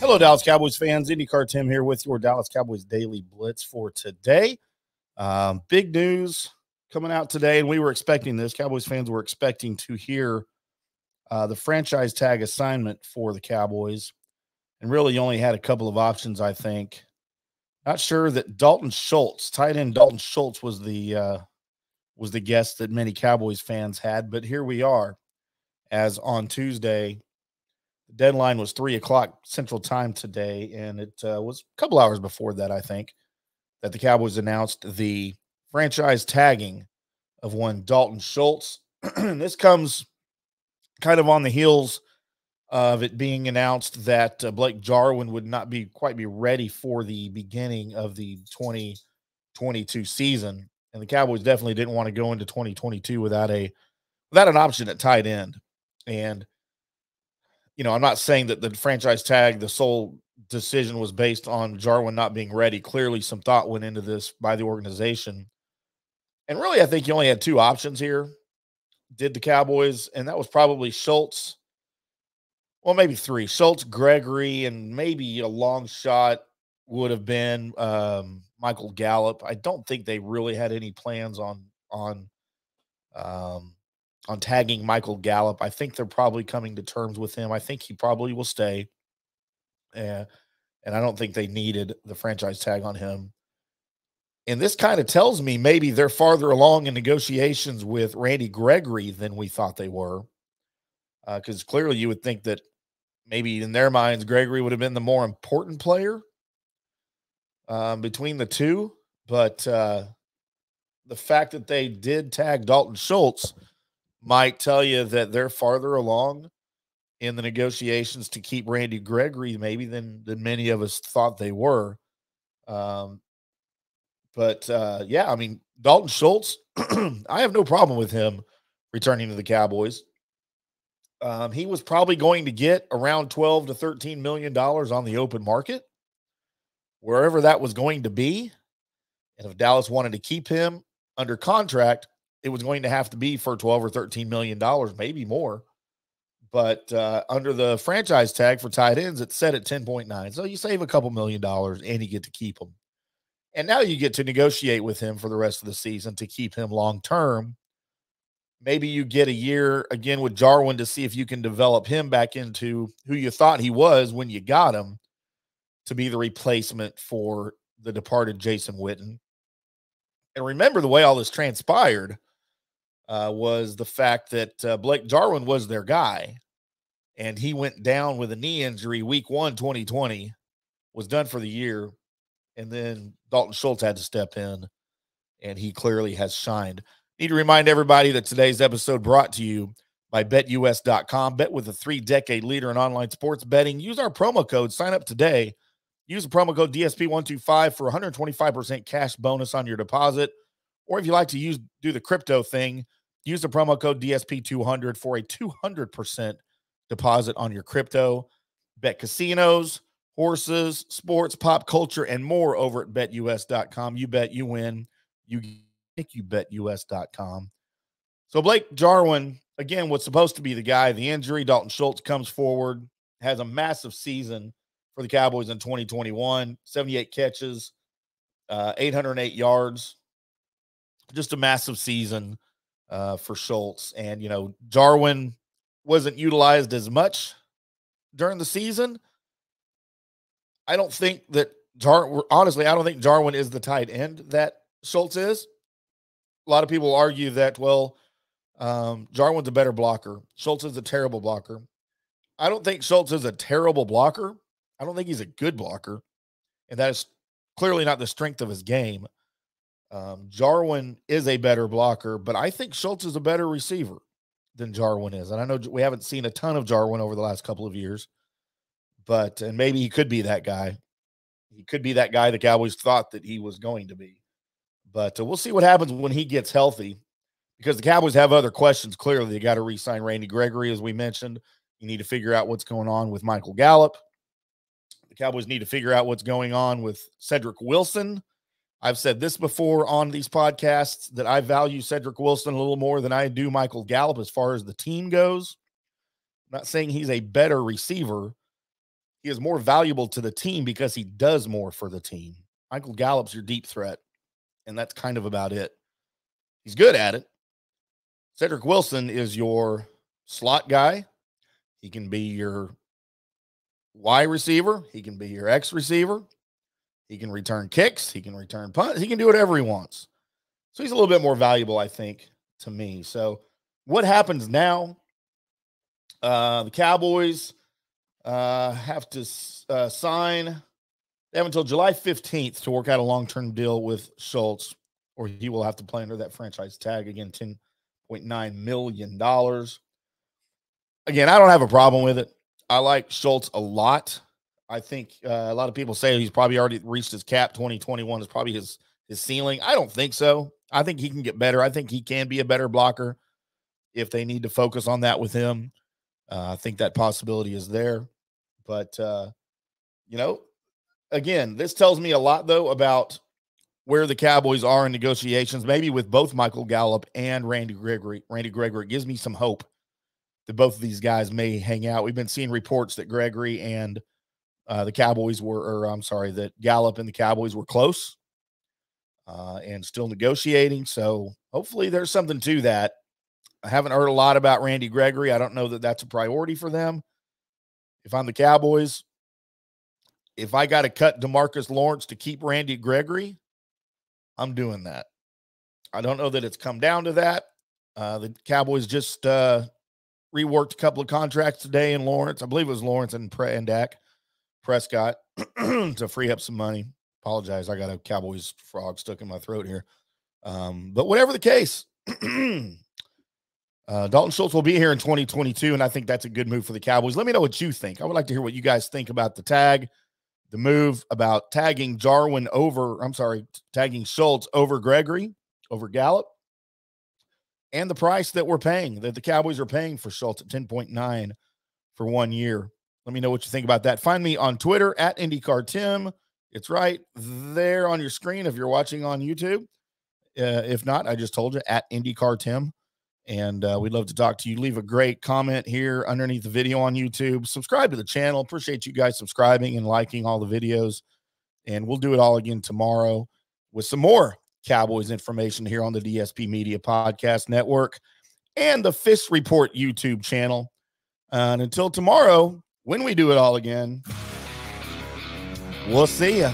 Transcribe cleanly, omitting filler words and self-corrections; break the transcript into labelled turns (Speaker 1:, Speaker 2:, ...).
Speaker 1: Hello, Dallas Cowboys fans. IndyCar Tim here with your Dallas Cowboys Daily Blitz for today. Big news coming out today, and we were expecting this. Cowboys fans were expecting to hear the franchise tag assignment for the Cowboys, and really you only had a couple of options, I think. Not sure that Dalton Schultz, tight end Dalton Schultz, was the guest that many Cowboys fans had, but here we are, as on Tuesday. The deadline was 3 o'clock Central Time today, and it was a couple hours before that, I think, that the Cowboys announced the franchise tagging of one Dalton Schultz. And this comes kind of on the heels of it being announced that Blake Jarwin would not be quite ready for the beginning of the 2022 season, and the Cowboys definitely didn't want to go into 2022 without an option at tight end. And I'm not saying that the franchise tag, the sole decision was based on Jarwin not being ready. Clearly, some thought went into this by the organization. And really, I think you only had two options here, did the Cowboys, and that was probably Schultz. Well, maybe three. Schultz, Gregory, and maybe a long shot would have been Michael Gallup. I don't think they really had any plans on tagging Michael Gallup. I think they're probably coming to terms with him. I think he probably will stay. And I don't think they needed the franchise tag on him. And this kind of tells me maybe they're farther along in negotiations with Randy Gregory than we thought they were. Because clearly you would think that maybe in their minds, Gregory would have been the more important player between the two. But the fact that they did tag Dalton Schultz might tell you that they're farther along in the negotiations to keep Randy Gregory maybe than many of us thought they were. Yeah, I mean, Dalton Schultz, I have no problem with him returning to the Cowboys. He was probably going to get around $12 to $13 million on the open market, wherever that was going to be. And if Dallas wanted to keep him under contract, it was going to have to be for $12 or $13 million, maybe more. But under the franchise tag for tight ends, it's set at 10.9. So you save a couple $1 million and you get to keep him. And now you get to negotiate with him for the rest of the season to keep him long-term. Maybe you get a year again with Jarwin to see if you can develop him back into who you thought he was when you got him to be the replacement for the departed Jason Witten. And remember, the way all this transpired was the fact that Blake Jarwin was their guy, and he went down with a knee injury week 1, 2020, was done for the year, and then Dalton Schultz had to step in, and he clearly has shined. Need to remind everybody that today's episode brought to you by BetUS.com. Bet with a 3-decade leader in online sports betting. Use our promo code. Sign up today. Use the promo code DSP125 for 125% cash bonus on your deposit. Or if you like to do the crypto thing, use the promo code DSP200 for a 200% deposit on your crypto. Bet casinos, horses, sports, pop culture, and more over at BetUS.com. You bet, you win. You BetUS.com. So Blake Jarwin, again, was supposed to be the guy. The injury, Dalton Schultz comes forward, has a massive season for the Cowboys in 2021, 78 catches, 808 yards. Just a massive season for Schultz. And, Jarwin wasn't utilized as much during the season. I don't think that honestly, I don't think Jarwin is the tight end that Schultz is. A lot of people argue that, Jarwin's a better blocker. Schultz is a terrible blocker. I don't think Schultz is a terrible blocker. I don't think he's a good blocker. And that is clearly not the strength of his game. Jarwin is a better blocker, but I think Schultz is a better receiver than Jarwin is. And I know we haven't seen a ton of Jarwin over the last couple of years, and maybe he could be that guy. He could be that guy the Cowboys thought that he was going to be. But we'll see what happens when he gets healthy, because the Cowboys have other questions. Clearly, they got to re-sign Randy Gregory, as we mentioned. You need to figure out what's going on with Michael Gallup. The Cowboys need to figure out what's going on with Cedric Wilson. I've said this before on these podcasts that I value Cedric Wilson a little more than I do Michael Gallup as far as the team goes. I'm not saying he's a better receiver. he is more valuable to the team because he does more for the team. Michael Gallup's your deep threat, and that's kind of about it. He's good at it. Cedric Wilson is your slot guy. He can be your Y receiver. He can be your X receiver. He can return kicks. He can return punts. He can do whatever he wants. So he's a little bit more valuable, I think, to me. So what happens now? The Cowboys have to sign. They have until July 15th to work out a long-term deal with Schultz, or he will have to play under that franchise tag again, $10.9 million. Again, I don't have a problem with it. I like Schultz a lot. I think a lot of people say he's probably already reached his cap. 2021 is probably his ceiling. I don't think so. I think he can get better. I think he can be a better blocker if they need to focus on that with him. I think that possibility is there. But, again, this tells me a lot, though, about where the Cowboys are in negotiations, maybe with both Michael Gallup and Randy Gregory. Randy Gregory gives me some hope that both of these guys may hang out. We've been seeing reports that Gregory and that Gallup and the Cowboys were close and still negotiating. So hopefully there's something to that. I haven't heard a lot about Randy Gregory. I don't know that that's a priority for them. If I'm the Cowboys, if I got to cut DeMarcus Lawrence to keep Randy Gregory, I'm doing that. I don't know that it's come down to that. The Cowboys just reworked a couple of contracts today in Lawrence. I believe it was Lawrence and Dak Prescott to free up some money. Apologize. I got a Cowboys frog stuck in my throat here. But whatever the case, Dalton Schultz will be here in 2022, and I think that's a good move for the Cowboys. Let me know what you think. I would like to hear what you guys think about the tag, the move, about tagging tagging Schultz over Gregory, over Gallup, and the price that the Cowboys are paying for Schultz at 10.9 for 1 year. Let me know what you think about that. Find me on Twitter at IndyCarTim. It's right there on your screen if you're watching on YouTube. If not, I just told you, at IndyCarTim. And we'd love to talk to you. Leave a great comment here underneath the video on YouTube. Subscribe to the channel. Appreciate you guys subscribing and liking all the videos. And we'll do it all again tomorrow with some more Cowboys information here on the DSP Media Podcast Network and the Fist Report YouTube channel. And until tomorrow, when we do it all again, we'll see ya.